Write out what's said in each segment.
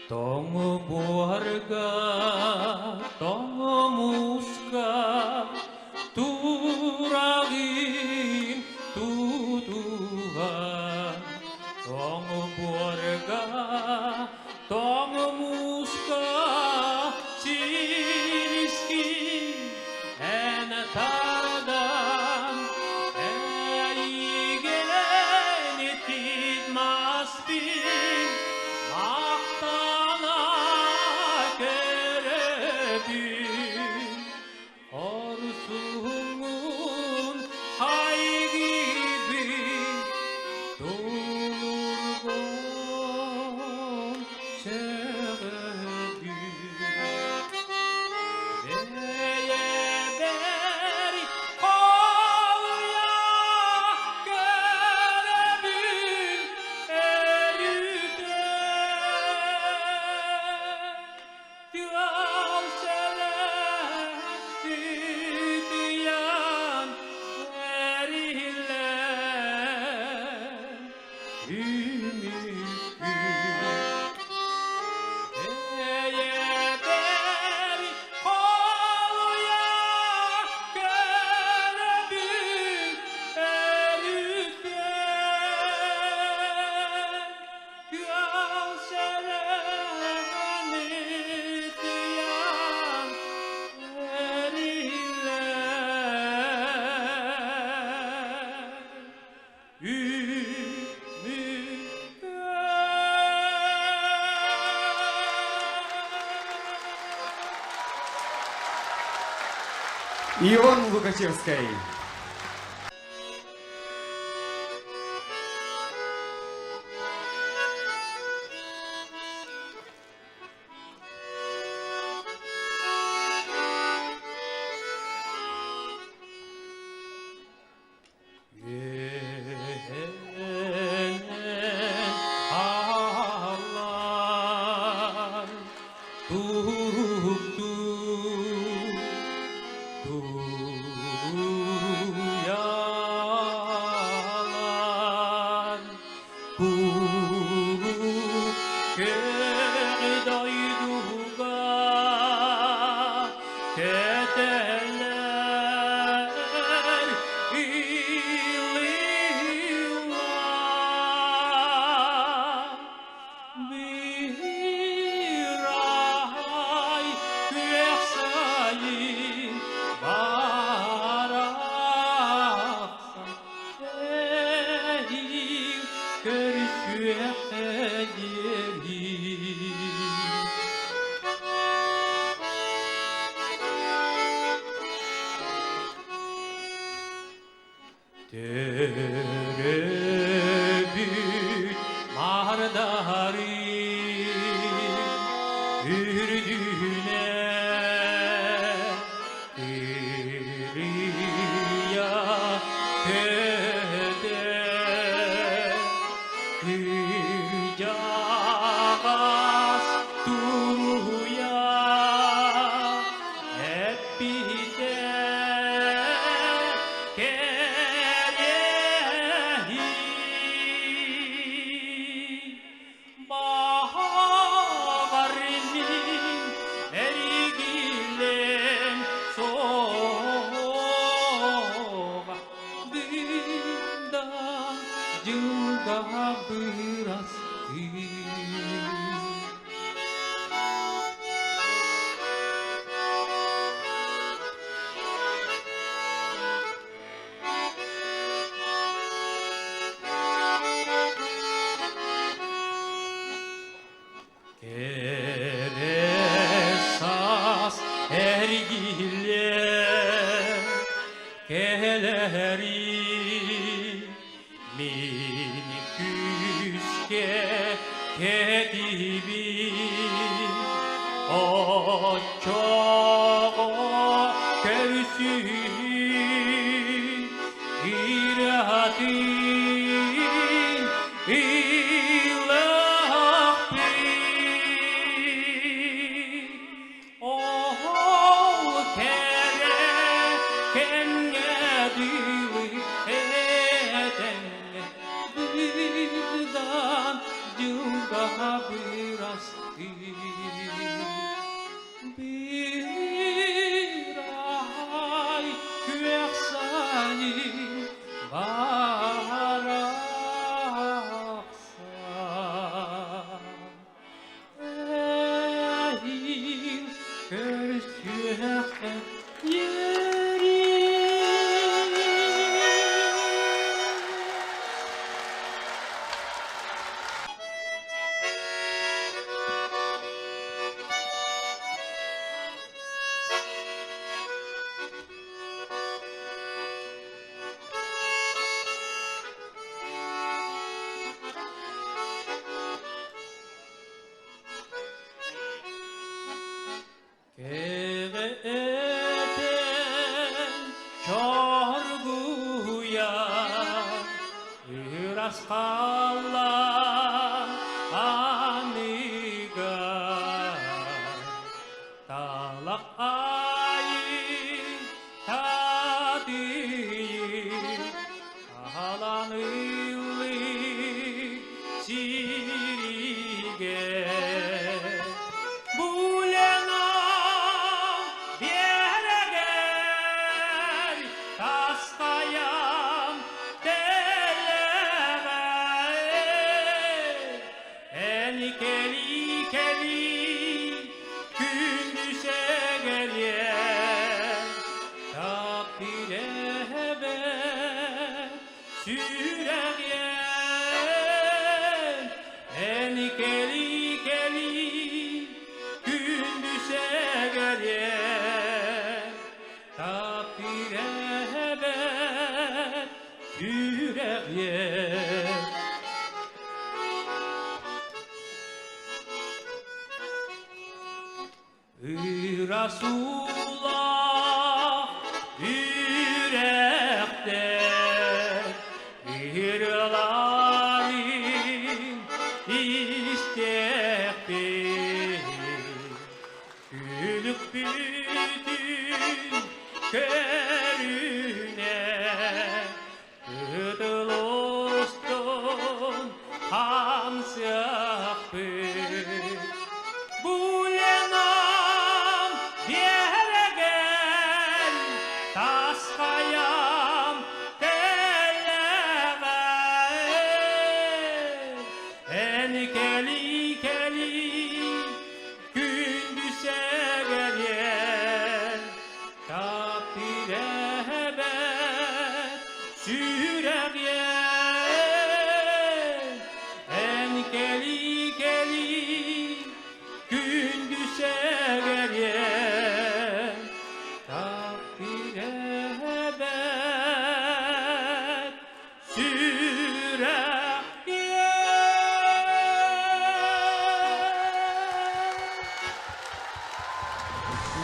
Tomu buarga, tomu muska, turagin tutuhan. Tomu buarga, tomu muska, siriski enatadan, eigen etit maspin. Mahtana kerebin Arzumun ay gibi Durgun sebebin Neye beri kolya kerebin eride Ion Lukashevsky. Duyan Kuru ke'idayduga Keteler illilar Biray kuyaksayin Baraksan ehil körüşüyeri Terebüt mardari ürdüne Kiriya tede Kırcağız duruya hep biter kerehi Baharının ergilen soğuk Dında juga berasti Keresas ergiler keleri minik küske kedibi o çok körüsü iratin ilahi oh kere kenge dili etenge birdan juga bırastı. Bir ay güveksanim baraksa, ehil görüşecek yeri. Keğeten çorguya biraz kallar anıga, talak ayı tadıyı alanılı çirige. Taskayam deleve, enikeli keli gündüze geliyor. Takdire ben sürek yer, enikeli keli gündüze geliyor. Takdire yürek yer. Resulullah yürekte yırların istektir. Gülüp bütün körüne Kıdılostun hamsıkı. Bu lenam yere gel, taskayam deleve, enikeli keli gündüze geliyor. Takdire ben sürek yer, enikeli keli gündüze geliyor. Takdire ben sürek yer.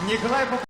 Николай